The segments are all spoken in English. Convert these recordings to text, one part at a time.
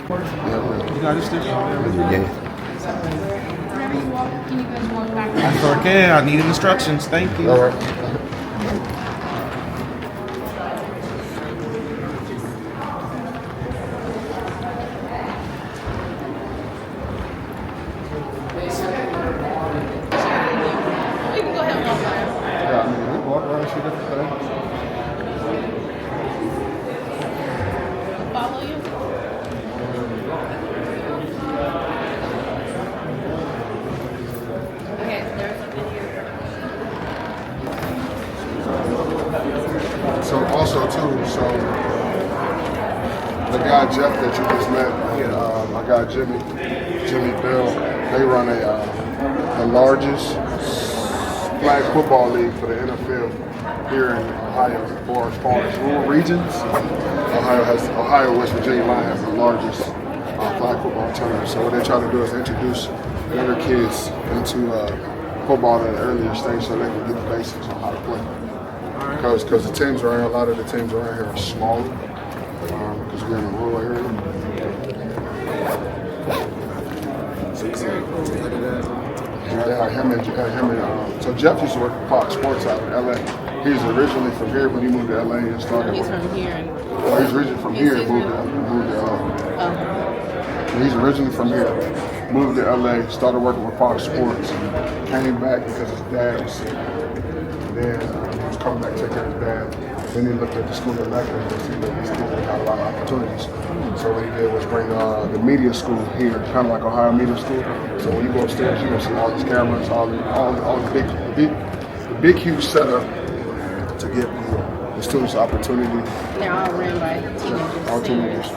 Yeah. You got it, Steve? Yeah. Whenever you walk, can you guys walk back? I sure can. I need instructions. Thank you. All right. We can go ahead and walk by. Yeah, I mean, we walk around and see different things. Follow you. Okay, there's a video. So also too, so the guy Jeff that you just met, and my guy Jimmy Bill, they run the largest flag football league for the NFL here in Ohio. For as far as rural regions, Ohio, West Virginia line has the largest flag football tournament. So what they try to do is introduce younger kids into football at an earlier stage so they can get the basics on how to play. Because the teams around, a lot of the teams around here are smaller because we're in a rural area. Yeah, him and so Jeff used to work for Fox Sports out in LA. He's originally from here, but he moved to LA and started. He's from here. Well, he's originally from here and moved to LA. Oh. He's originally from here, moved to LA, started working with Fox Sports, came back because his dad was sick. Then he was coming back to take care of his dad. Then he looked at the school of lectures and see that these kids had a lot of opportunities. So what he did was bring the media school here, kind of like Ohio Media School. So when you go upstairs, you're gonna see all these cameras, all the big, huge setup to give the students opportunity. They're all ran by teenagers. All teenagers.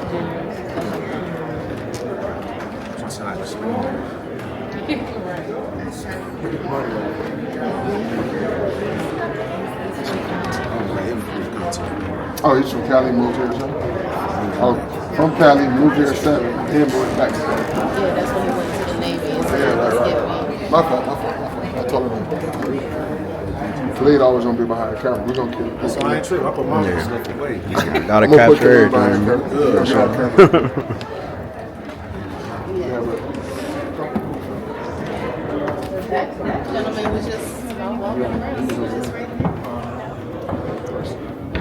Oh, he's from Cali, moved here, son? Oh, from Cali, moved here, son, then moved back to Cali. Yeah, that's when he went to the Navy. And Yeah, right. My fault. I told him. Khalid always gonna be behind the camera. We're gonna keep it. So I ain't true. I put my stuff away. Gotta I'm gonna put capture Khalid behind the everything. camera. Yeah, but that gentleman was just walking around. He was just right there.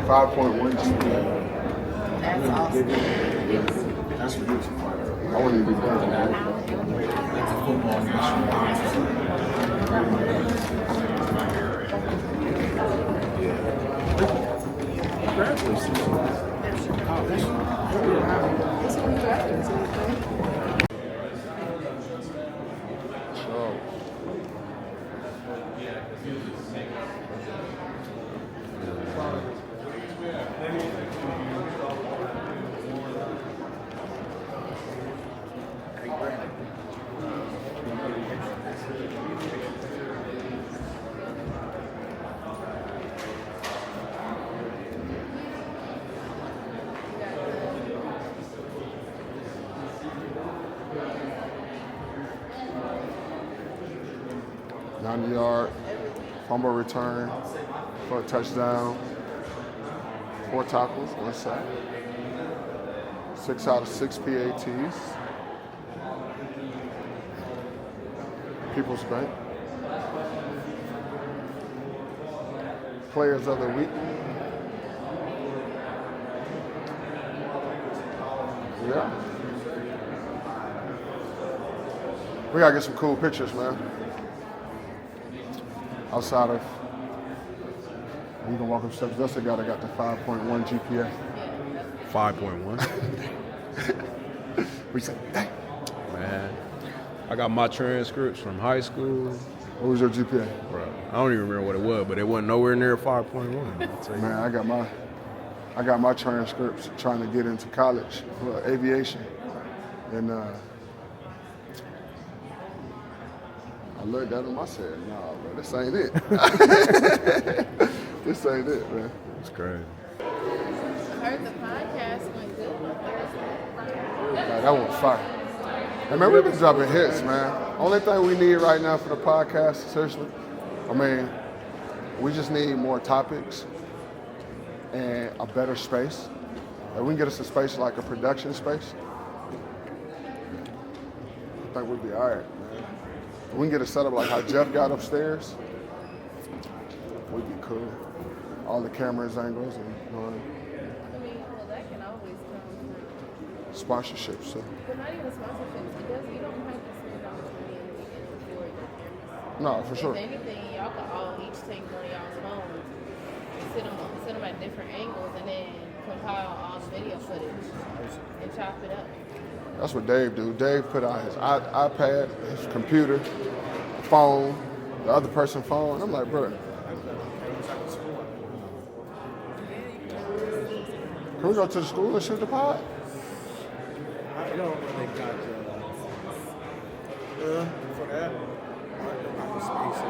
5.1 GPA. That's awesome. That's beautiful. I wouldn't even be done. That's a football nation. So, yard, fumble return for a touchdown, 4 tackles, 1 sack, 6 out of 6 PATs, People's Bank, Players of the Week. Yeah. We gotta get some cool pictures, man. Outside of, you can walk up steps. That's the guy that got the 5.1 GPA. 5.1. We said, dang. Man, I got my transcripts from high school. What was your GPA? Bro, I don't even remember what it was, but it wasn't nowhere near 5.1. Man, I got my transcripts trying to get into college for aviation, and I looked at him. I said, "Nah, bro, this ain't it. This ain't it, man." It's crazy. I heard the podcast went good on Thursday. Nah, that was fire. Hey, man, we've been dropping hits, man. Only thing we need right now for the podcast, seriously, I mean, we just need more topics and a better space. If we can get us a space like a production space, I think we'll be all right, man. If we can get it set up like how Jeff got upstairs, we'd be cool. All the cameras angles and I mean, well, that can always come from. sponsorships. So. But not even sponsorships, because you don't have to spend all this money in the beginning for your cameras. No, for sure. If anything, y'all could all each take one of y'all's phones, sit them at different angles, and then compile all the video footage and chop it up. That's what Dave do. Dave put out his iPad, his computer, phone, the other person's phone. And I'm like, bro, can we go to the school and shoot the pod? I don't really got for that. I don't have the space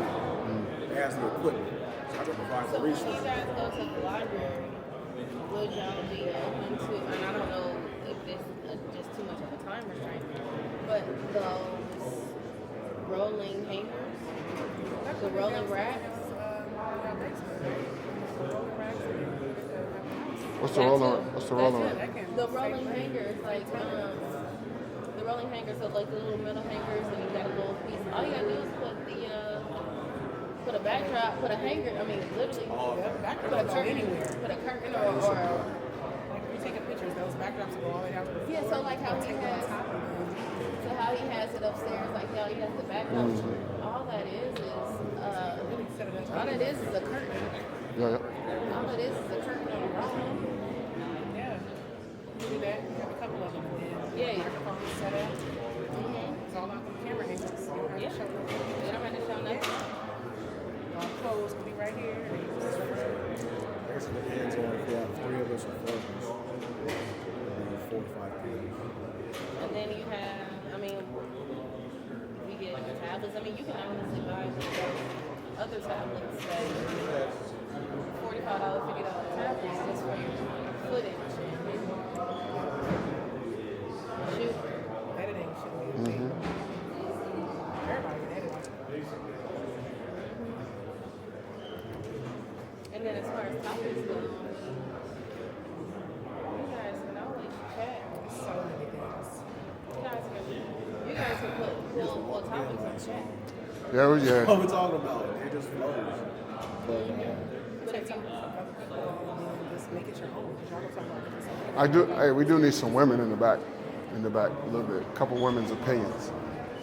and it has the equipment. So I can provide So the when resources. you guys go to the library, would y'all be open to, and I don't know if this is just too much of a time restraint, but those rolling hangers, the rolling racks? What's the rolling? What's the rolling? The rolling hangers, like the rolling hangers, so like the little metal hangers, and you got a little piece. All you gotta do is put a backdrop, put a hanger. I mean, literally, put a curtain, or Like if you're taking pictures, those backdrops will go all the way down to the floor. yeah. So like how he has, so how he has it upstairs, like how he has the backdrop. All that is a curtain. Yeah. All it is a curtain on the wall. Yeah. You do that. You have a couple of them. And Yeah. microphones set up. It's all out the camera angles. You don't have Yeah. to show them. They don't have to show nothing. Our clothes will be right here. And you just I guess it depends on if you have 3 of us or 4 of us. 4 to 5 people. And then you have, I mean, we get tablets. I mean, you can honestly buy other tablets that $45, $50 tablets just for your footage and shoot. editing should be a thing. Everybody can edit. And then as far as topics go, you guys can always chat. So many things. You guys can pull topics and chat. Yeah, What we're talking about, it just flows. But But if you, Other people and just make it your own. Y'all can talk about different stuff. I do. Hey, we do need some women in the back, a little bit. A couple women's opinions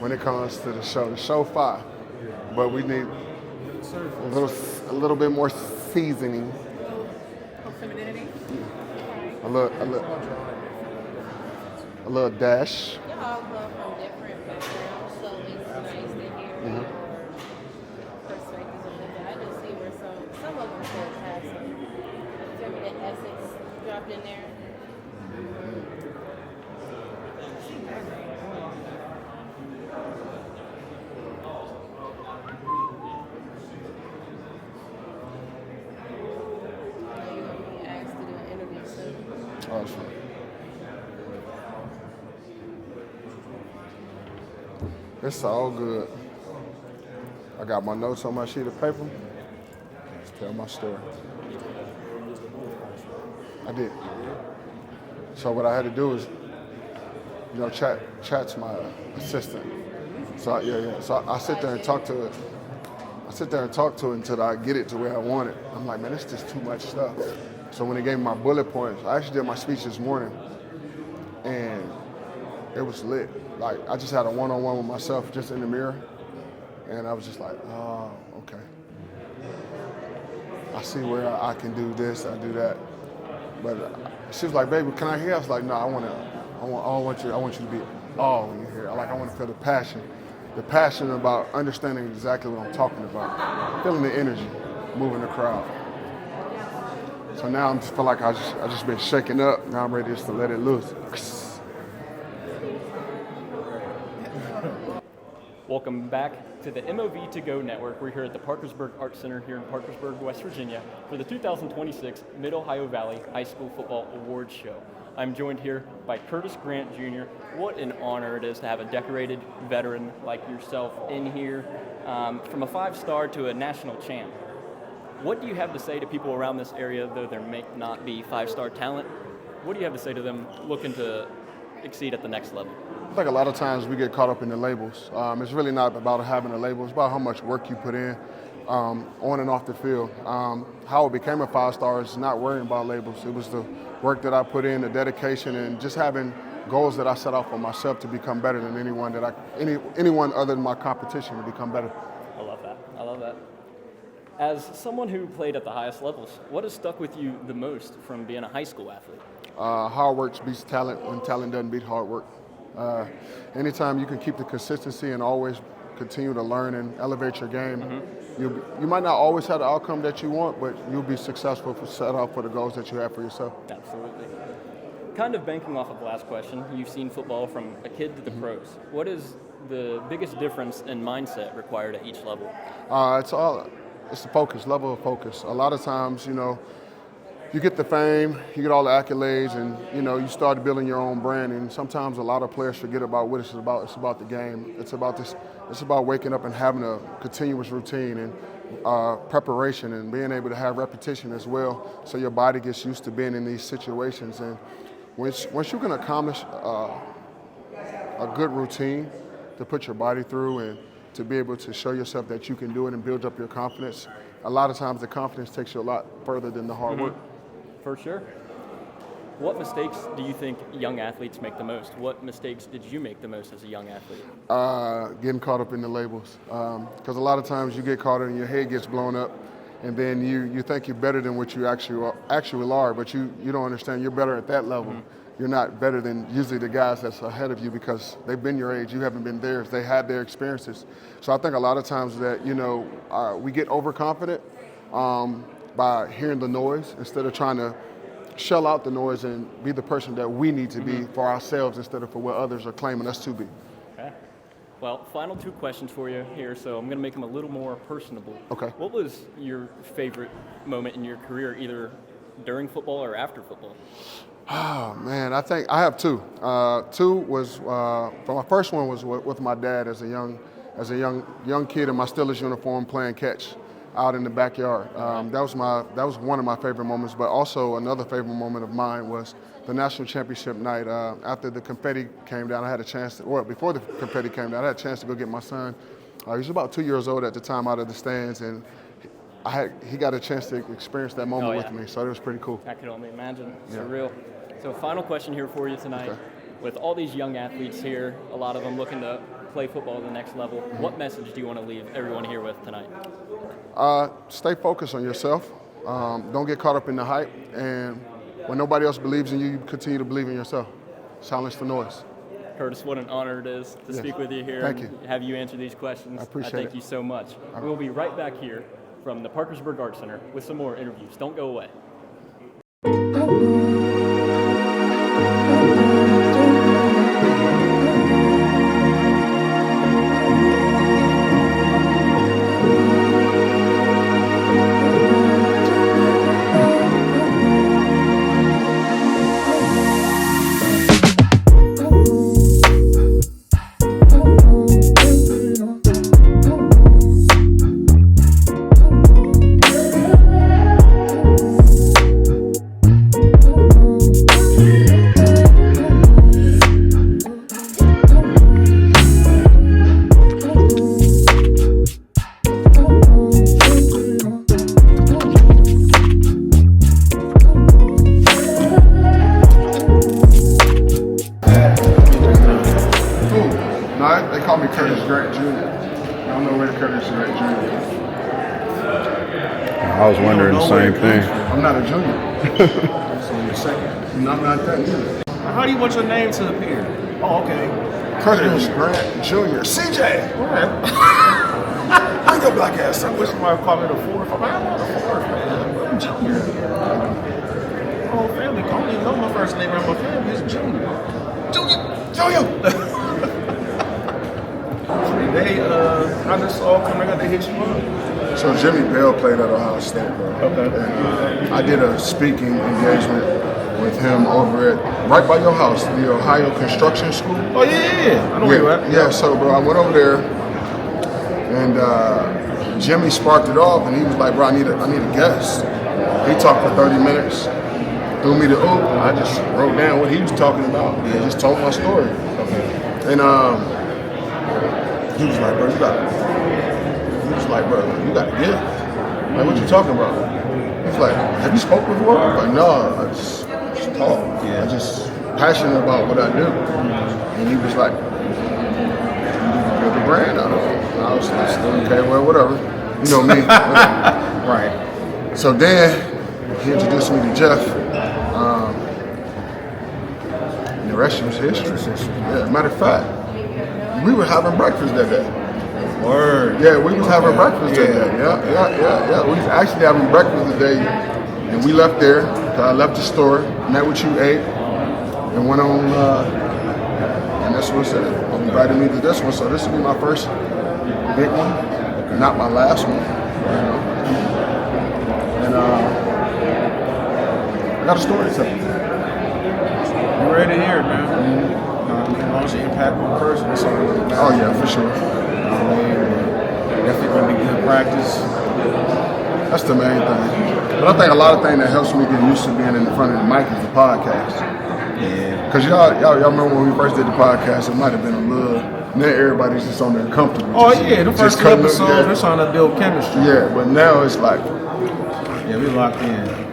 when it comes to the show. The show fire, but we need a little bit more seasoning. Oh, femininity. A little dash. y'all all come from different backgrounds, so it's nice to hear your perspectives of it. I just see where some of them could have some feminine essence dropped in there. You're gonna be asked to do an interview soon. Oh, that's fine. It's all good. I got my notes on my sheet of paper. Just tell my story. I did. So what I had to do is, chat's my assistant. So So I sit there and talk to it. I sit there and talk to it until I get it to where I want it. I'm like, man, it's just too much stuff. So when they gave me my bullet points, I actually did my speech this morning, and it was lit. Like, I just had a one-on-one with myself just in the mirror, and I was just like, oh, okay. I see where I can do this, I do that. But she was like, baby, can I hear? I was like, no, I want you to be all when you hear. I want to feel the passion about understanding exactly what I'm talking about, feeling the energy, moving the crowd. So now I just feel like I just been shaken up. Now I'm ready just to let it loose. Welcome back to the MOV To Go Network. We're here at the Parkersburg Arts Center here in Parkersburg, West Virginia for the 2026 Mid-Ohio Valley High School Football Awards Show. I'm joined here by Curtis Grant Jr. What an honor it is to have a decorated veteran like yourself in here, from a 5-star to a national champ. What do you have to say to people around this area, though there may not be 5-star talent? What do you have to say to them looking to exceed at the next level? I think a lot of times we get caught up in the labels. It's really not about having a label. It's about how much work you put in on and off the field. How I became a 5-star is not worrying about labels. It was the work that I put in, the dedication, and just having goals that I set out for myself to become better than anyone other than my competition to become better. I love that. I love that. As someone who played at the highest levels, what has stuck with you the most from being a high school athlete? Hard work beats talent when talent doesn't beat hard work. Anytime you can keep the consistency and always continue to learn and elevate your game, you might not always have the outcome that you want, but you'll be successful if you set out for the goals that you have for yourself. Absolutely. Kind of banking off of the last question, you've seen football from a kid to the pros. What is the biggest difference in mindset required at each level? It's the focus, level of focus. A lot of times, you get the fame, you get all the accolades, and you start building your own brand. And sometimes a lot of players forget about what it's about. It's about the game. It's about waking up and having a continuous routine and preparation and being able to have repetition as well, so your body gets used to being in these situations. And once you can accomplish a good routine to put your body through and to be able to show yourself that you can do it and build up your confidence, a lot of times the confidence takes you a lot further than the hard work. For sure. What mistakes do you think young athletes make the most? What mistakes did you make the most as a young athlete? Getting caught up in the labels. Because a lot of times you get caught in, your head gets blown up, and then you think you're better than what you actually are, but you don't understand you're better at that level. You're not better than usually the guys that's ahead of you because they've been your age, you haven't been theirs, they had their experiences. So I think a lot of times that, we get overconfident by hearing the noise instead of trying to shell out the noise and be the person that we need to be for ourselves instead of for what others are claiming us to be. Okay. Well, final 2 questions for you here, so I'm going to make them a little more personable. Okay. What was your favorite moment in your career, either during football or after football? Oh man, I think I have 2. 2 was my first one was with my dad as a young kid in my Steelers uniform playing catch out in the backyard. That was one of my favorite moments. But also another favorite moment of mine was the national championship night. After the confetti came down, I had a chance before the confetti came down, I had a chance to go get my son. He was about 2 years old at the time, out of the stands, and he got a chance to experience that moment with me. So it was pretty cool. I can only imagine. Surreal. So final question here for you tonight. Okay. With all these young athletes here, a lot of them looking to play football at the next level, what message do you want to leave everyone here with tonight? Stay focused on yourself. Don't get caught up in the hype. And when nobody else believes in you, you continue to believe in yourself. Silence the noise. Curtis, what an honor it is to speak with you here. Thank and you. have you answer these questions. I appreciate Thank it. you so much. We'll be right back here from the Parkersburg Art Center with some more interviews. Don't go away. They call me Curtis Grant Jr. I don't know where Curtis Grant Jr. I was wondering the same thing. I'm not a junior. So you're second. No, I'm not that either. How do you want your name to appear? Oh, okay. Curtis Grant Jr. CJ! I go black ass. I wish somebody called me the fourth. I'm not the fourth, man. I'm junior. My whole family call me. Know my first name around my family is Junior. Junior! They, I just saw coming out, they hit you up. So Jimmy Bell played at Ohio State, bro. Okay. And I did a speaking engagement with him over at, right by your house, the Ohio Construction School. Oh, yeah. I know where you're at. Yeah, so bro, I went over there and Jimmy sparked it off and he was like, bro, I need a guest. He talked for 30 minutes, threw me the oop. I just wrote down what he was talking about and just told my story. Okay. And he was like, bro, you got to get. Like, what you talking about? He's like, have you spoke before? I'm like, no, I just talk. Yeah. I'm just passionate about what I do. And he was like, you build a brand out of it. And I was like, okay, well, whatever. You know me. Right. So then he introduced me to Jeff. And the rest was history. Yeah, matter of fact, we were having breakfast that day. Word. Yeah, we was having breakfast that day. Yeah. We was actually having breakfast today, and we left there. I left the store, met with you, ate, and went on. And this was it. Invited me to this one, so this will be my first big one, not my last one. You know? And I got a story to tell you. You ready to hear it, man? As long as you impact one person, that's all that matters. Oh yeah, for sure. Definitely gonna be good practice. That's the main thing. But I think a lot of things that helps me get used to being in front of the mic is the podcast. Yeah. Cause y'all remember when we first did the podcast, it might have been a little. Now everybody's just on there comfortable. Oh yeah, the first cutting up, episode, they're trying to build chemistry. Yeah, but now it's like, Yeah, we locked in.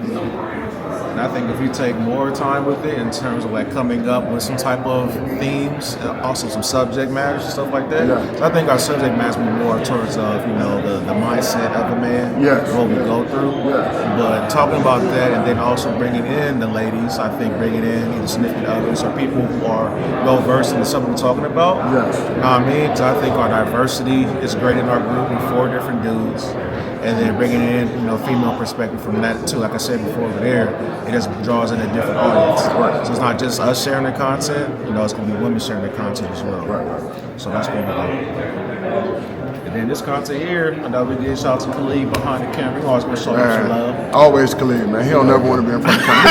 And I think if you take more time with it in terms of like coming up with some type of themes, also some subject matters and stuff like that. Yeah. So I think our subject matters be more towards the mindset of a man, Yes. what we go through. Yes. But talking about that and then also bringing in the ladies, I think bringing in either significant others or people who are well versed in something we're talking about. Yes. You know what I mean? So I think our diversity is great in our group. We're 4 different dudes. And then bringing in, female perspective from that too. Like I said before over there, it just draws in a different audience. Right. So it's not just us sharing the content, it's going to be women sharing the content as well. Right. So that's what we do. And then this content here, we did shout out to Khalid behind the camera. He always going to show us some love. always Khalid, man. He don't never want to be in front of the camera.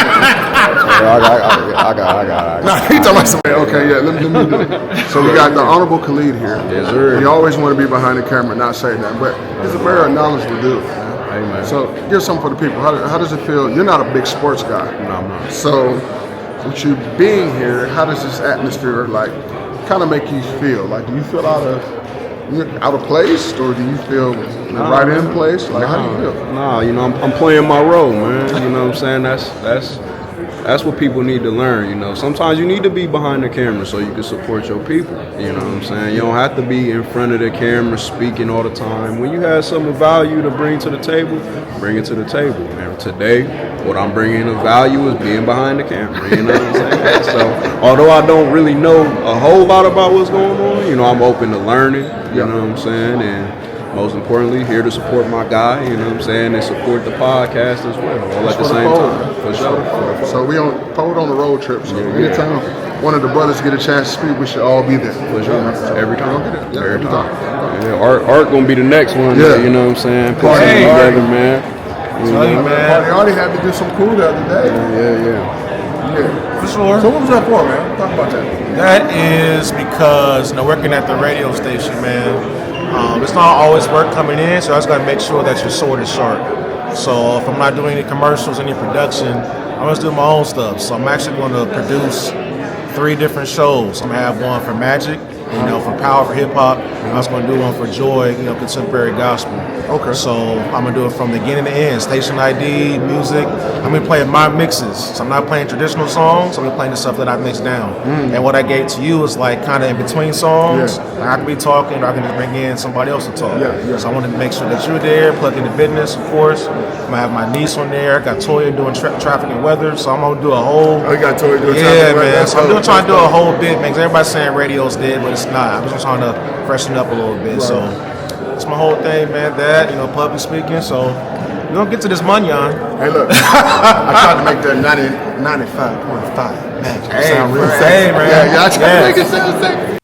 I got. Nah, he talking about something. Okay, yeah, let me do it. So we got the Honorable Khalid here. Yes, sir. He always want to be behind the camera and not say nothing, but he's a very knowledgeable dude, man. Amen. So give something for the people. How does it feel? You're not a big sports guy. No, I'm not. So with you being here, how does this atmosphere kind of make you feel? Like, do you feel out of place, or do you feel right in place? Like, how do you feel? Nah, I'm playing my role, man. You know what I'm saying? That's what people need to learn, Sometimes you need to be behind the camera so you can support your people, you know what I'm saying? You don't have to be in front of the camera speaking all the time. When you have some value to bring to the table, bring it to the table. And today, what I'm bringing of value is being behind the camera, you know what I'm saying? So, although I don't really know a whole lot about what's going on, I'm open to learning, you know what I'm saying? And most importantly, here to support my guy, you know what I'm saying, and support the podcast as well, all at the same time. For sure. So we on the road trip. So anytime one of the brothers get a chance to speak, we should all be there. For sure. Every time. Every time. Yeah, Art gonna be the next one. Yeah. You know what I'm saying? Put something Hey. together, man. They already had to do some cool the other day. Yeah. For sure. So what was that for, man? Talk about that. That is because, working at the radio station, man, it's not always work coming in, so I just got to make sure that your sword is sharp. So if I'm not doing any commercials, any production, I'm just doing my own stuff. So I'm actually going to produce 3 different shows. I'm going to have one for Magic, for Power, for Hip Hop. I was going to do one for Joy, contemporary gospel. Okay. So I'm going to do it from beginning to end, station ID, music. I'm going to play my mixes. So I'm not playing traditional songs. I'm going to play the stuff that I mixed down. And what I gave to you is like kind of in between songs. Yeah. Like I can be talking, or I can just bring in somebody else to talk. Yeah. So I wanted to make sure that you're there, plug in the business, of course. I'm going to have my niece on there. I got Toya doing traffic and weather. So I'm going to do a whole... Oh, you got Toya doing Yeah, traffic and weather. man. So I'm trying to do a whole bit, man. 'Cause everybody's saying radio's dead, but it's not. I'm just trying to freshen up a little bit. Right. So it's my whole thing, man. That, public speaking. So we're going to get to this money on. Hey, look, I tried to make that 95.5 magic. Sound real sexy. Hey, man. Yeah, I tried to make it sound sexy.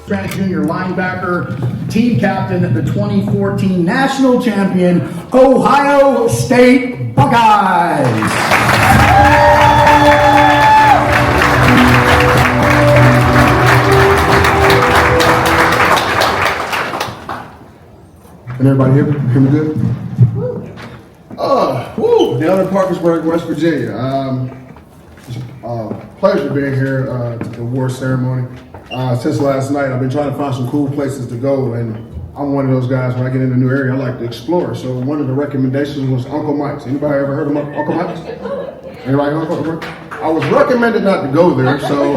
Junior linebacker, team captain, the 2014 national champion, Ohio State Buckeyes. Can everybody hear me good? Down in Parkersburg, West Virginia. It's a pleasure being here at the award ceremony. Since last night, I've been trying to find some cool places to go, and I'm one of those guys, when I get in a new area, I like to explore. So one of the recommendations was Uncle Mike's. Anybody ever heard of Uncle Mike's? Anybody Uncle Mike's? I was recommended not to go there, so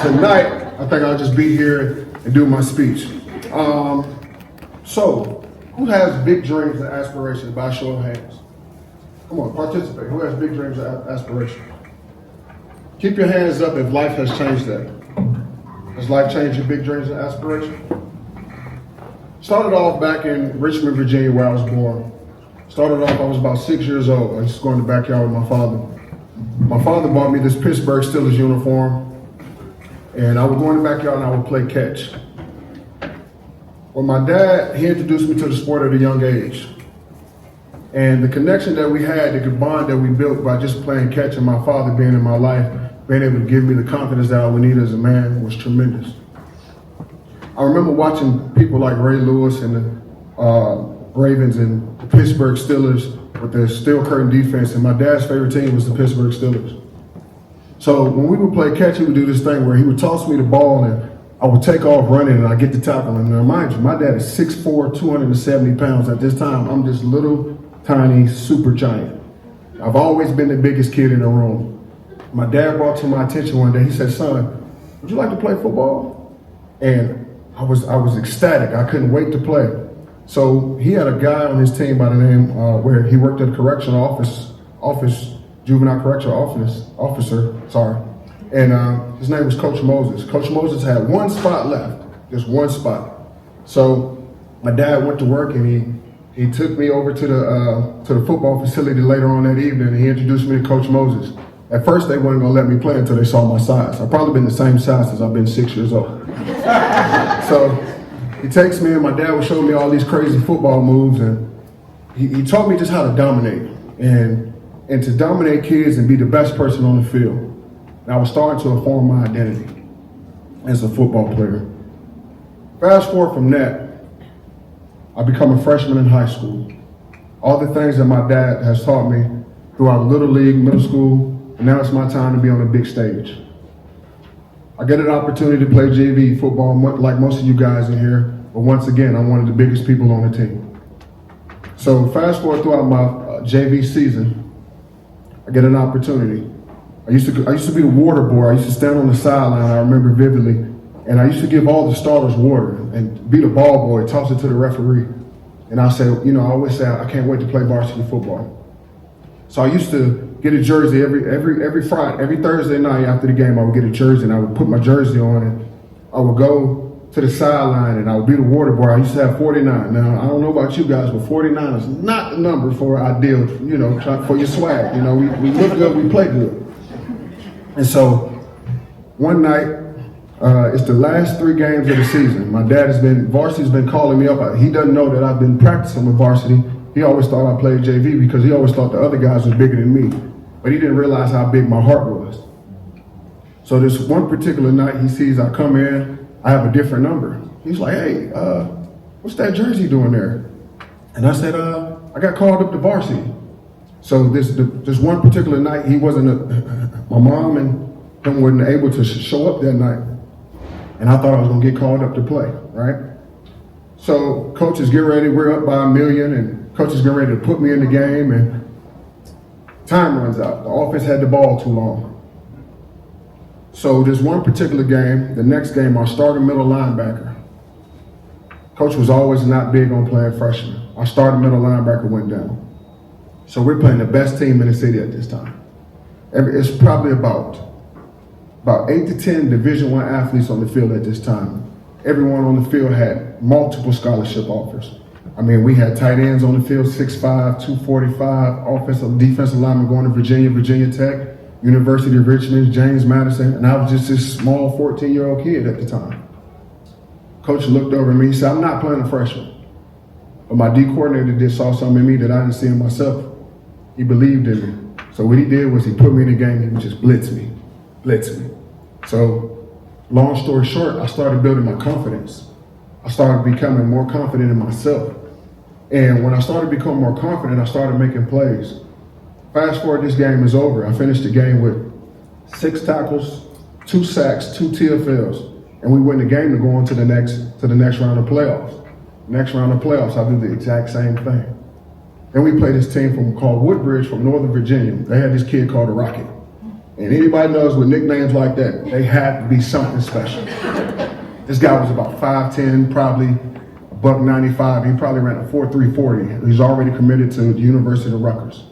tonight, I think I'll just be here and do my speech. So, who has big dreams and aspirations by a show of hands? Come on, participate. Who has big dreams and aspirations? Keep your hands up if life has changed that. Has life changed your big dreams and aspirations? Started off back in Richmond, Virginia, where I was born. Started off, I was about 6 years old. I used to go in the backyard with my father. My father bought me this Pittsburgh Steelers uniform, and I would go in the backyard and I would play catch. Well, my dad, he introduced me to the sport at a young age. And the connection that we had, the bond that we built by just playing catch and my father being in my life, being able to give me the confidence that I would need as a man was tremendous. I remember watching people like Ray Lewis and the Ravens and the Pittsburgh Steelers with their steel curtain defense, and my dad's favorite team was the Pittsburgh Steelers. So when we would play catch, he would do this thing where he would toss me the ball and I would take off running and I get the tackle. And now mind you, my dad is 6'4", 270 pounds. At this time, I'm this little, tiny, super giant. I've always been the biggest kid in the room. My dad brought to my attention one day, he said, "Son, would you like to play football?" And I was ecstatic. I couldn't wait to play. So he had a guy on his team by the name, where he worked at a correctional office, juvenile correctional officer, and his name was Coach Moses. Coach Moses had one spot left, just one spot. So my dad went to work and he took me over to the football facility later on that evening, and he introduced me to Coach Moses. At first, they weren't gonna let me play until they saw my size. I've probably been the same size since I've been 6 years old. So he takes me, and my dad was showing me all these crazy football moves, and he taught me just how to dominate and to dominate kids and be the best person on the field. And I was starting to form my identity as a football player. Fast forward from that, I become a freshman in high school. All the things that my dad has taught me throughout Little League, middle school, and now it's my time to be on the big stage. I get an opportunity to play JV football like most of you guys in here, but once again, I'm one of the biggest people on the team. So fast forward throughout my JV season, I get an opportunity. I used to be the water boy. I used to stand on the sideline, I remember vividly, and I used to give all the starters water and be the ball boy, toss it to the referee. And I say, I always say, I can't wait to play varsity football. So I used to get a jersey every Friday, every Thursday night after the game. I would get a jersey and I would put my jersey on and I would go to the sideline and I would be the water boy. I used to have 49. Now I don't know about you guys, but 49 is not the number for ideal, for your swag. We look good, we play good. And so one night, it's the last 3 games of the season. My dad varsity's been calling me up. He doesn't know that I've been practicing with varsity. He always thought I played JV because he always thought the other guys were bigger than me. But he didn't realize how big my heart was. So this one particular night, he sees I come in, I have a different number. He's like, "Hey, what's that jersey doing there?" And I said, "I got called up to varsity." So this one particular night, he wasn't, my mom and him weren't able to show up that night. And I thought I was gonna get called up to play, right? So coaches get ready, we're up by 1 million, and coaches get ready to put me in the game, and time runs out. The offense had the ball too long. So this one particular game, the next game, our starting middle linebacker, coach was always not big on playing freshmen. Our starting middle linebacker went down. So we're playing the best team in the city at this time. It's probably about 8 to 10 Division I athletes on the field at this time. Everyone on the field had multiple scholarship offers. I mean, we had tight ends on the field, 6'5", 245, offensive, defensive linemen going to Virginia Tech, University of Richmond, James Madison, and I was just this small 14-year-old kid at the time. Coach looked over at me, he said, I'm not playing a freshman. But my D coordinator saw something in me that I didn't see in myself. He believed in me. So what he did was he put me in the game, he would just blitz me. So long story short, I started building my confidence. I started becoming more confident in myself. And when I started becoming more confident, I started making plays. Fast forward, this game is over. I finished the game with 6 tackles, 2 sacks, 2 TFLs. And we win the game to go on to the next round of playoffs. Next round of playoffs, I do the exact same thing. Then we play this team called Woodbridge from Northern Virginia. They had this kid called the Rocket. And anybody knows with nicknames like that, they had to be something special. This guy was about 5'10", probably $195. He probably ran a 4.3 40. He's already committed to the University of Rutgers.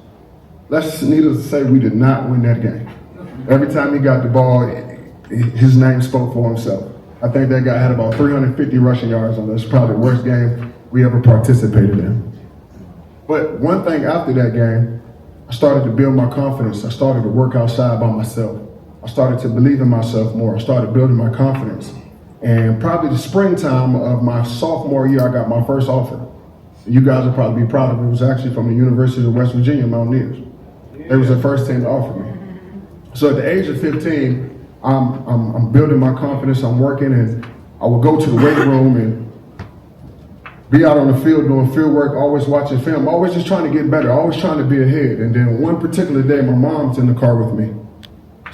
Needless to say, we did not win that game. Every time he got the ball, his name spoke for himself. I think that guy had about 350 rushing yards on us. Probably the worst game we ever participated in. But one thing after that game, I started to build my confidence. I started to work outside by myself. I started to believe in myself more. I started building my confidence. And probably the springtime of my sophomore year, I got my first offer. You guys will probably be proud of it. It was actually from the University of West Virginia Mountaineers. They was the first team to offer me. So at the age of 15, I'm building my confidence. I'm working, and I would go to the weight room and be out on the field doing field work, always watching film, always just trying to get better, always trying to be ahead. And then one particular day, my mom's in the car with me.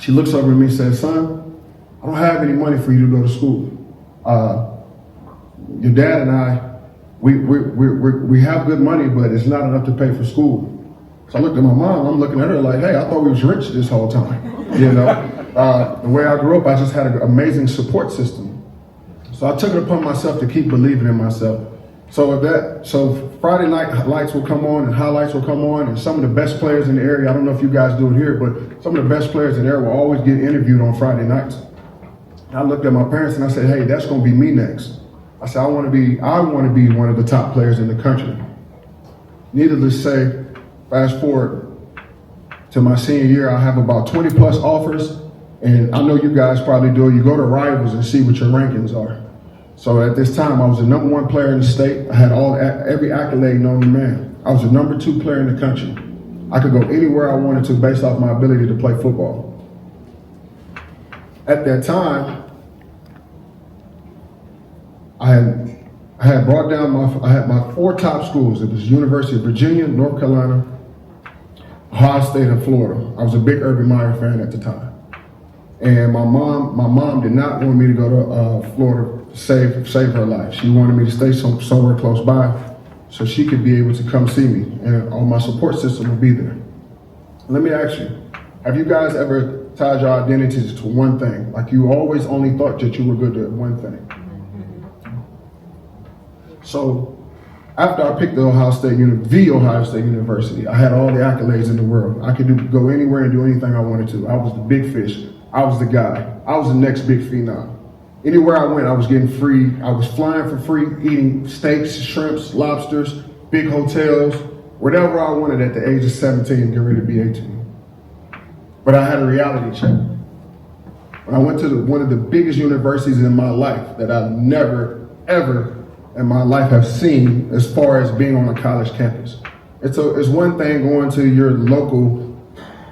She looks over at me and says, son, I don't have any money for you to go to school. Your dad and I, we have good money, but it's not enough to pay for school. So I looked at my mom, I'm looking at her like, hey, I thought we was rich this whole time. You know, the way I grew up, I just had an amazing support system. So I took it upon myself to keep believing in myself. So Friday night lights will come on and highlights will come on, and some of the best players in the area, I don't know if you guys do it here, but some of the best players in the area will always get interviewed on Friday nights. I looked at my parents and I said, hey, that's gonna be me next. I said, I wanna be one of the top players in the country. Needless to say, fast forward to my senior year, I have about 20 plus offers, and I know you guys probably do. You go to Rivals and see what your rankings are. So at this time, I was the #1 player in the state. I had every accolade known to man. I was the #2 player in the country. I could go anywhere I wanted to based off my ability to play football. At that time, I had brought down my 4 top schools. It was University of Virginia, North Carolina, Ohio State, and Florida. I was a big Urban Meyer fan at the time. And my mom did not want me to go to Florida to save her life. She wanted me to stay somewhere close by so she could be able to come see me, and all my support system would be there. Let me ask you, have you guys ever tied your identities to one thing? Like you always only thought that you were good at one thing. So after I picked the Ohio State University, I had all the accolades in the world. I could go anywhere and do anything I wanted to. I was the big fish. I was the guy. I was the next big phenom. Anywhere I went, I was getting free. I was flying for free, eating steaks, shrimps, lobsters, big hotels, whatever I wanted at the age of 17, getting ready to be 18. But I had a reality check. When I went to one of the biggest universities in my life that I've never, ever in my life have seen as far as being on a college campus. It's one thing going to your local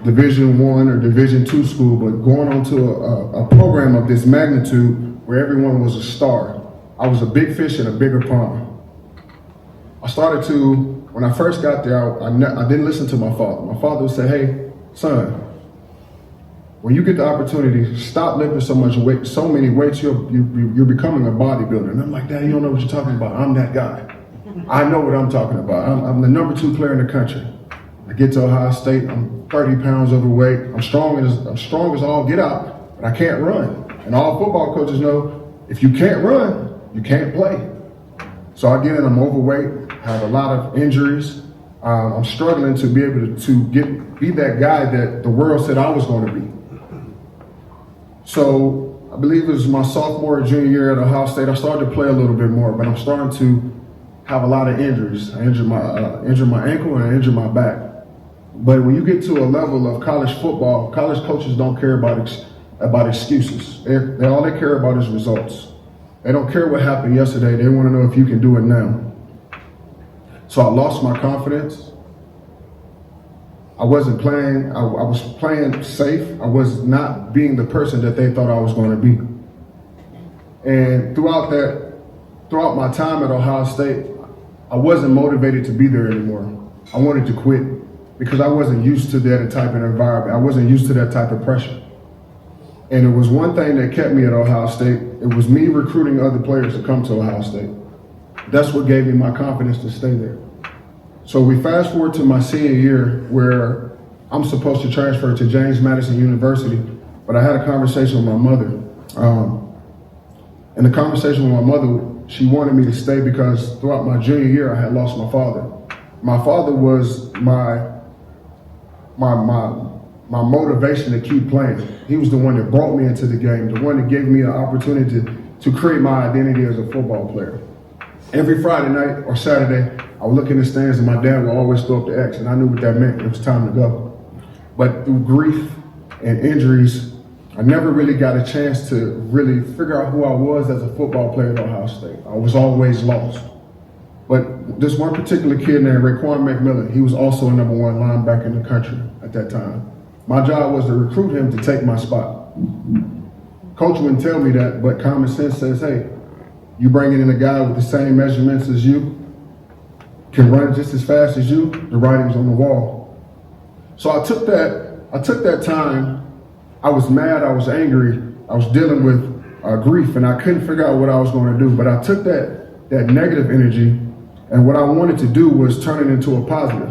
Division I or Division II school, but going on to a program of this magnitude where everyone was a star. I was a big fish in a bigger pond. When I first got there, I didn't listen to my father. My father would say, hey, son, when you get the opportunity, stop lifting so many weights, you're becoming a bodybuilder. And I'm like, Dad, you don't know what you're talking about. I'm that guy. I know what I'm talking about. I'm the #2 player in the country. I get to Ohio State, I'm 30 pounds overweight. I'm strong as all get out, but I can't run. And all football coaches know, if you can't run, you can't play. So again, I'm overweight, have a lot of injuries. I'm struggling to be able to be that guy that the world said I was going to be. So I believe it was my sophomore or junior year at Ohio State, I started to play a little bit more, but I'm starting to have a lot of injuries. I injured my ankle and I injured my back. But when you get to a level of college football, college coaches don't care about excuses. All they care about is results. They don't care what happened yesterday. They want to know if you can do it now. So I lost my confidence. I wasn't playing. I was playing safe. I was not being the person that they thought I was going to be. And throughout my time at Ohio State, I wasn't motivated to be there anymore. I wanted to quit because I wasn't used to that type of environment. I wasn't used to that type of pressure. And it was one thing that kept me at Ohio State. It was me recruiting other players to come to Ohio State. That's what gave me my confidence to stay there. So we fast forward to my senior year where I'm supposed to transfer to James Madison University, but I had a conversation with my mother. In the conversation with my mother, she wanted me to stay because throughout my junior year, I had lost my father. My father was my motivation to keep playing. He was the one that brought me into the game, the one that gave me an opportunity to create my identity as a football player. Every Friday night or Saturday, I would look in the stands and my dad would always throw up the X, and I knew what that meant. It was time to go. But through grief and injuries, I never really got a chance to really figure out who I was as a football player at Ohio State. I was always lost. But this one particular kid named Raekwon McMillan, he was also a #1 linebacker in the country at that time. My job was to recruit him to take my spot. Coach wouldn't tell me that, but common sense says, hey, you bringing in a guy with the same measurements as you, can run just as fast as you, the writing's on the wall. So I took that time. I was mad, I was angry, I was dealing with grief, and I couldn't figure out what I was going to do. But I took that negative energy, and what I wanted to do was turn it into a positive.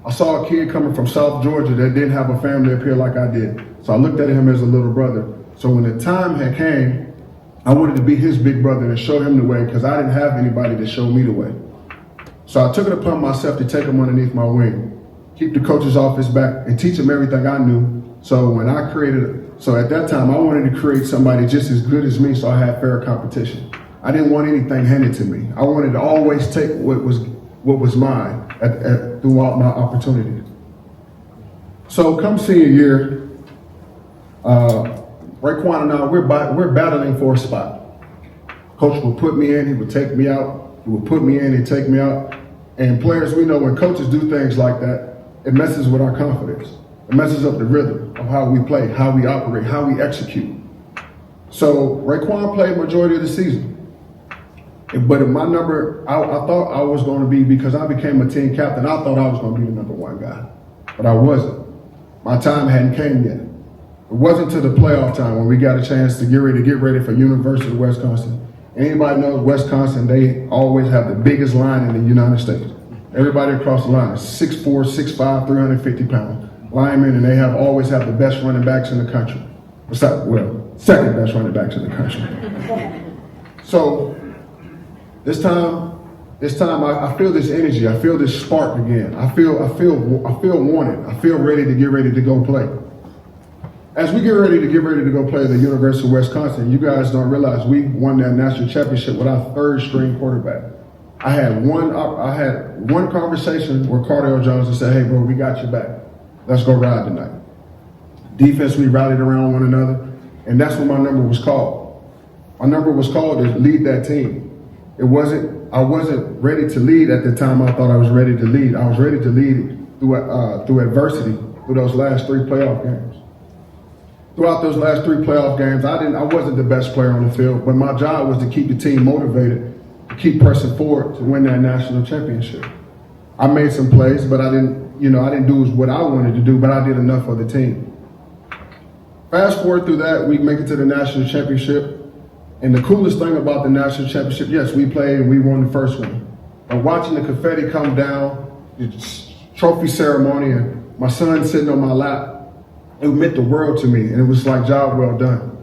I saw a kid coming from South Georgia that didn't have a family up here like I did. So I looked at him as a little brother. So when the time had came, I wanted to be his big brother and show him the way because I didn't have anybody to show me the way. So I took it upon myself to take him underneath my wing, keep the coach's office back, and teach him everything I knew. So at that time, I wanted to create somebody just as good as me so I had fair competition. I didn't want anything handed to me. I wanted to always take what was mine throughout my opportunities. So come senior year, Raekwon and I, we're battling for a spot. Coach would put me in, he would take me out. He would put me in, he'd take me out. And players, we know when coaches do things like that, it messes with our confidence. It messes up the rhythm of how we play, how we operate, how we execute. So Raekwon played majority of the season. But in my number, I thought I was going to be, because I became a team captain, I thought I was going to be the #1 guy. But I wasn't. My time hadn't came yet. It wasn't to the playoff time when we got a chance to get ready for University of Wisconsin. Anybody knows Wisconsin, they always have the biggest line in the United States. Everybody across the line is 6'4", 6'5", 350 pounds. Linemen, and they always have the best running backs in the country. Second best running backs in the country. So this time I feel this energy. I feel this spark again. I feel wanted. I feel ready to get ready to go play. As we get ready to go play at the University of Wisconsin, you guys don't realize we won that national championship with our third string quarterback. I had one conversation with Cardale Jones and said, hey bro, we got your back. Let's go ride tonight. Defense, we rallied around one another, and that's what my number was called. My number was called to lead that team. I wasn't ready to lead at the time I thought I was ready to lead. I was ready to lead through adversity, through those last 3 playoff games. Throughout those last 3 playoff games, I wasn't the best player on the field, but my job was to keep the team motivated, to keep pressing forward to win that national championship. I made some plays, but I didn't do what I wanted to do, but I did enough for the team. Fast forward through that, we make it to the national championship. And the coolest thing about the national championship, yes, we played and we won the first one. But watching the confetti come down, the trophy ceremony, and my son sitting on my lap, it meant the world to me. And it was like, job well done.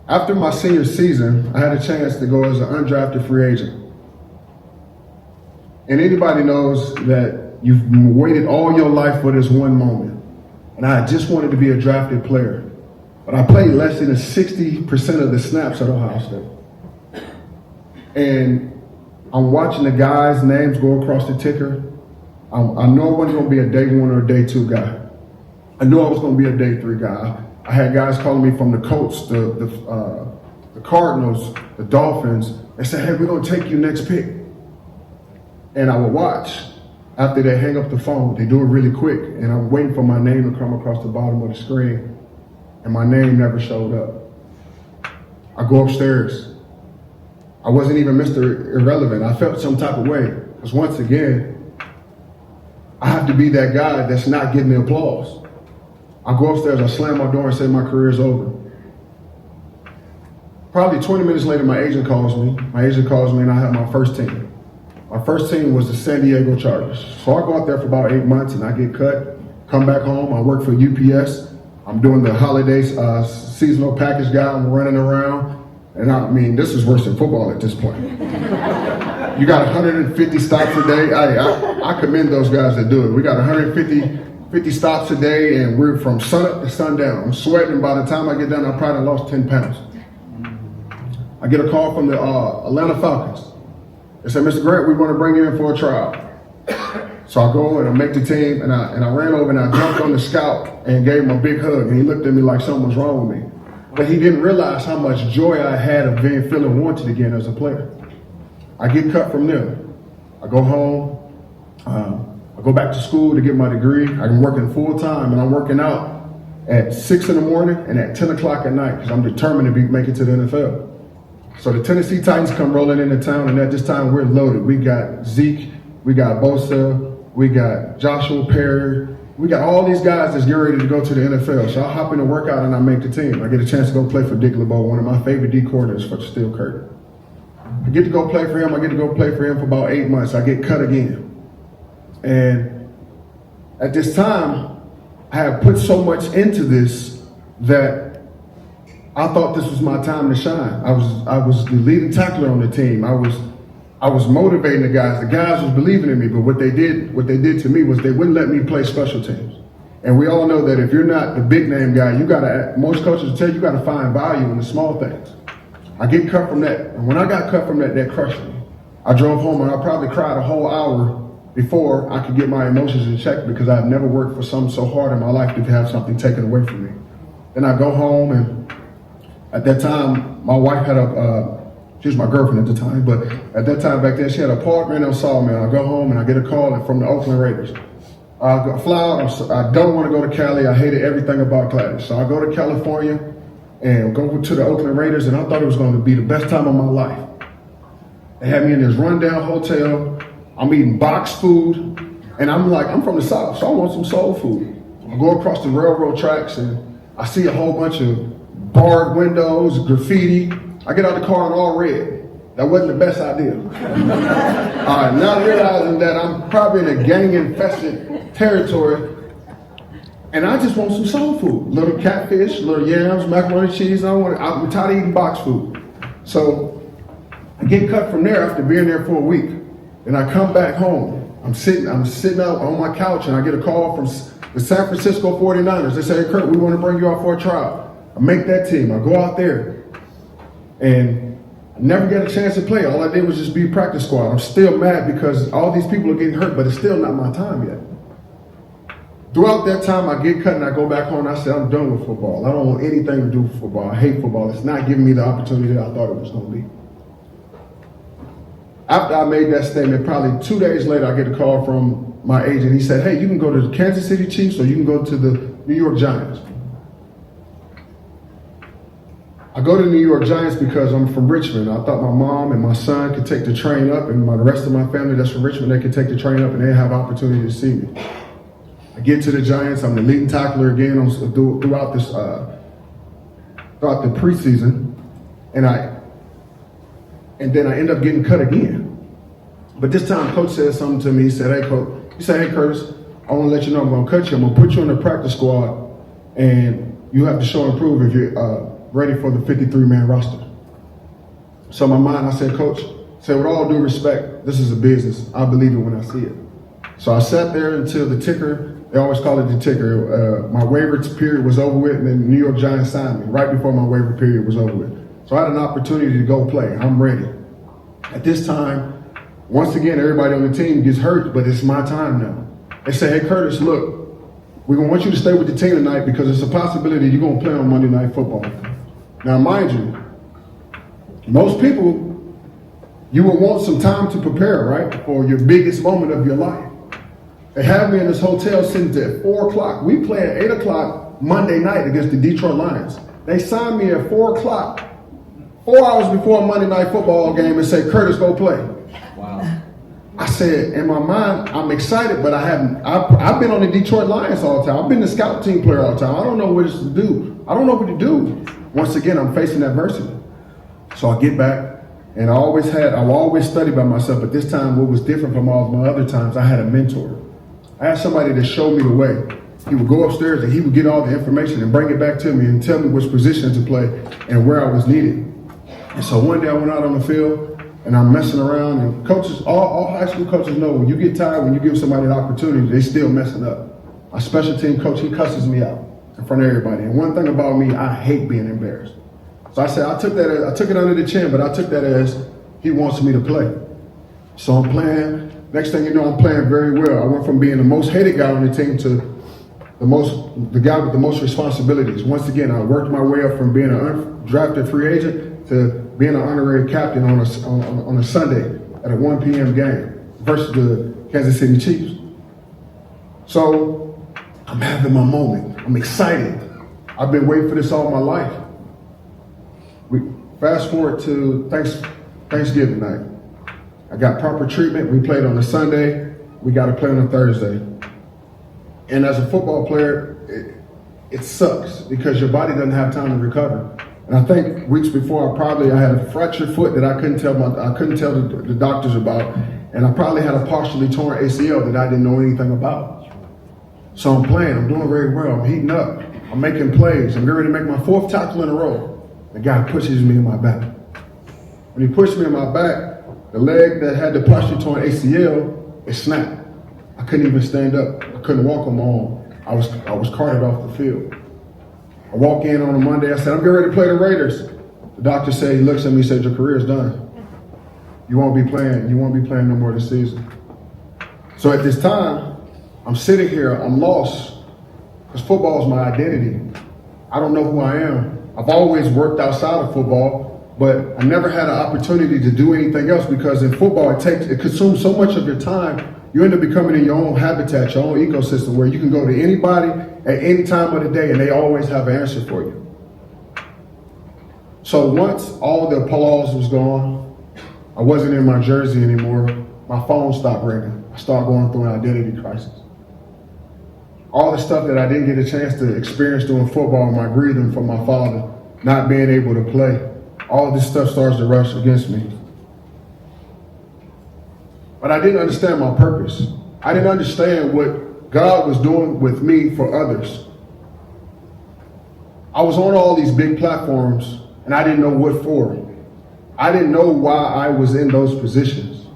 After my senior season, I had a chance to go as an undrafted free agent. And anybody knows that you've waited all your life for this one moment. And I just wanted to be a drafted player. But I played less than 60% of the snaps at Ohio State. And I'm watching the guys' names go across the ticker. I know I wasn't going to be a day 1 or a day 2 guy. I knew I was going to be a day 3 guy. I had guys calling me from the Colts, the Cardinals, the Dolphins. They said, hey, we're going to take you next pick. And I would watch. After they hang up the phone, they do it really quick. And I'm waiting for my name to come across the bottom of the screen. And my name never showed up. I go upstairs. I wasn't even Mr. Irrelevant. I felt some type of way. Because once again, I have to be that guy that's not getting the applause. I go upstairs, I slam my door and say my career is over. Probably 20 minutes later, my agent calls me. My agent calls me and I have my first team. My first team was the San Diego Chargers. So I go out there for about 8 months and I get cut, come back home, I work for UPS. I'm doing the holidays seasonal package guy, I'm running around. And I mean, this is worse than football at this point. You got 150 stops a day. I commend those guys that do it. We got 150 stops a day and we're from sun up to sundown. I'm sweating. By the time I get done, I probably lost 10 pounds. I get a call from the Atlanta Falcons. They said, Mr. Grant, we want to bring you in for a trial. So I go and I make the team and I ran over and I jumped on the scout and gave him a big hug and he looked at me like something was wrong with me. But he didn't realize how much joy I had of feeling wanted again as a player. I get cut from there. I go home. I go back to school to get my degree. I'm working full time and I'm working out at 6 in the morning and at 10 o'clock at night because I'm determined to make it to the NFL. So the Tennessee Titans come rolling into town and at this time we're loaded. We got Zeke, we got Bosa, we got Joshua Perry. We got all these guys that's getting ready to go to the NFL. So I hop in the workout and I make the team. I get a chance to go play for Dick LeBeau, one of my favorite D coordinators for Steel Curtain. I get to go play for him. I get to go play for him for about 8 months. I get cut again. And at this time, I had put so much into this that I thought this was my time to shine. I was the leading tackler on the team. I was motivating the guys. The guys was believing in me, but what they did to me was they wouldn't let me play special teams. And we all know that if you're not the big name guy, most coaches will tell you gotta find value in the small things. I get cut from that. And when I got cut from that crushed me. I drove home and I probably cried a whole hour before I could get my emotions in check because I've never worked for something so hard in my life to have something taken away from me. Then I go home and at that time, my wife had she was my girlfriend at the time, but at that time back then, she had an apartment in Sawmill. I go home and I get a call from the Oakland Raiders. I fly out, I don't want to go to Cali. I hated everything about Cali. So I go to California and go to the Oakland Raiders, and I thought it was going to be the best time of my life. They had me in this rundown hotel. I'm eating box food, and I'm from the South, so I want some soul food. I go across the railroad tracks, and I see a whole bunch of barred windows, graffiti. I get out the car and all red. That wasn't the best idea. Now realizing that I'm probably in a gang-infested territory, and I just want some soul food. Little catfish, little yams, macaroni and cheese. I'm tired of eating box food. So I get cut from there after being there for a week. And I come back home. I'm sitting out on my couch and I get a call from the San Francisco 49ers. They say, hey, Kurt, we want to bring you out for a trial. I make that team. I go out there and I never get a chance to play. All I did was just be practice squad. I'm still mad because all these people are getting hurt, but it's still not my time yet. Throughout that time, I get cut and I go back home and I say, I'm done with football. I don't want anything to do with football. I hate football. It's not giving me the opportunity that I thought it was going to be. After I made that statement, probably 2 days later, I get a call from my agent. He said, hey, you can go to the Kansas City Chiefs or you can go to the New York Giants. I go to the New York Giants because I'm from Richmond. I thought my mom and my son could take the train up and the rest of my family that's from Richmond, they could take the train up and they have opportunity to see me. I get to the Giants. I'm the leading tackler again throughout the preseason. And then I end up getting cut again. But this time, coach said something to me. He said, hey, Curtis, I want to let you know I'm going to cut you. I'm going to put you in the practice squad, and you have to show and prove if you're ready for the 53-man roster. So in my mind, I said, Coach, with all due respect, this is a business. I believe it when I see it. So I sat there until the ticker, they always call it the ticker. My waiver period was over with, and then the New York Giants signed me right before my waiver period was over with. So I had an opportunity to go play. I'm ready. At this time, once again, everybody on the team gets hurt, but it's my time now. They say, hey, Curtis, look, we're going to want you to stay with the team tonight because it's a possibility you're going to play on Monday Night Football. Now, mind you, most people, you would want some time to prepare, right, for your biggest moment of your life. They have me in this hotel since at 4 o'clock. We play at 8 o'clock Monday night against the Detroit Lions. They signed me at 4 o'clock, 4 hours before a Monday Night Football game, and said, Curtis, go play. Wow. I said, in my mind, I'm excited, but I've been on the Detroit Lions all the time. I've been the scout team player all the time. I don't know what to do. I don't know what to do. Once again, I'm facing adversity. So I get back, and I've always studied by myself, but this time what was different from all of my other times, I had a mentor. I had somebody that showed me the way. He would go upstairs and he would get all the information and bring it back to me and tell me which position to play and where I was needed. And so one day I went out on the field and I'm messing around, and coaches, all high school coaches know when you get tired, when you give somebody an opportunity, they still messing up. My special team coach, he cusses me out in front of everybody. And one thing about me, I hate being embarrassed. So I said, I took it under the chin, but I took that as he wants me to play. So I'm playing. Next thing you know, I'm playing very well. I went from being the most hated guy on the team to the guy with the most responsibilities. Once again, I worked my way up from being an undrafted free agent to being an honorary captain on a Sunday at a 1 p.m. game versus the Kansas City Chiefs. So I'm having my moment. I'm excited. I've been waiting for this all my life. We fast forward to Thanksgiving night. I got proper treatment. We played on a Sunday. We got to play on a Thursday. And as a football player, it sucks because your body doesn't have time to recover. And I think weeks before, I had a fractured foot that I couldn't tell the doctors about, and I probably had a partially torn ACL that I didn't know anything about. So I'm playing. I'm doing very well. I'm heating up. I'm making plays. I'm getting ready to make my 4th tackle in a row. The guy pushes me in my back. When he pushed me in my back, the leg that had the partially torn ACL, it snapped. I couldn't even stand up. I couldn't walk on my own. I was carted off the field. I walk in on a Monday. I said, I'm getting ready to play the Raiders. The doctor said, he looks at me and said, your career's done. You won't be playing no more this season. So at this time, I'm sitting here, I'm lost, because football is my identity. I don't know who I am. I've always worked outside of football, but I never had an opportunity to do anything else because in football, it consumes so much of your time. You end up becoming in your own habitat, your own ecosystem, where you can go to anybody at any time of the day and they always have an answer for you. So once all the applause was gone, I wasn't in my jersey anymore, my phone stopped ringing. I started going through an identity crisis. All the stuff that I didn't get a chance to experience doing football, my grieving from my father, not being able to play, all of this stuff starts to rush against me. But I didn't understand my purpose. I didn't understand what God was doing with me for others. I was on all these big platforms and I didn't know what for. I didn't know why I was in those positions.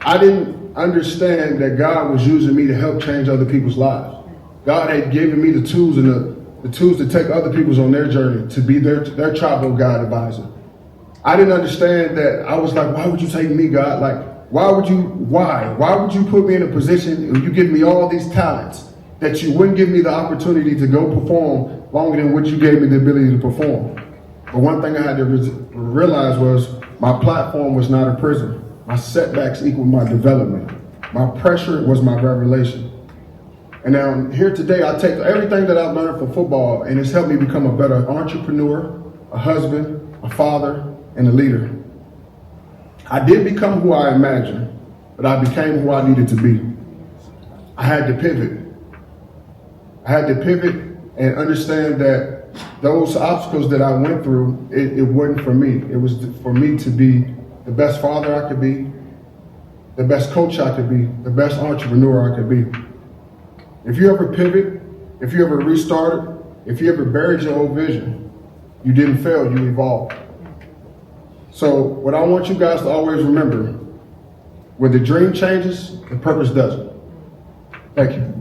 I didn't understand that God was using me to help change other people's lives. God had given me the tools and the tools to take other people's on their journey, to be their tribal guide advisor. I didn't understand that. I was like, why would you take me, God? Like, why would you put me in a position and you give me all these talents that you wouldn't give me the opportunity to go perform longer than what you gave me the ability to perform? But one thing I had to realize was my platform was not a prison. My setbacks equaled my development. My pressure was my revelation. And now here today, I take everything that I've learned from football and it's helped me become a better entrepreneur, a husband, a father, and a leader. I didn't become who I imagined, but I became who I needed to be. I had to pivot. I had to pivot and understand that those obstacles that I went through, it wasn't for me. It was for me to be the best father I could be, the best coach I could be, the best entrepreneur I could be. If you ever pivot, if you ever restarted, if you ever buried your old vision, you didn't fail, you evolved. So what I want you guys to always remember, when the dream changes, the purpose doesn't. Thank you.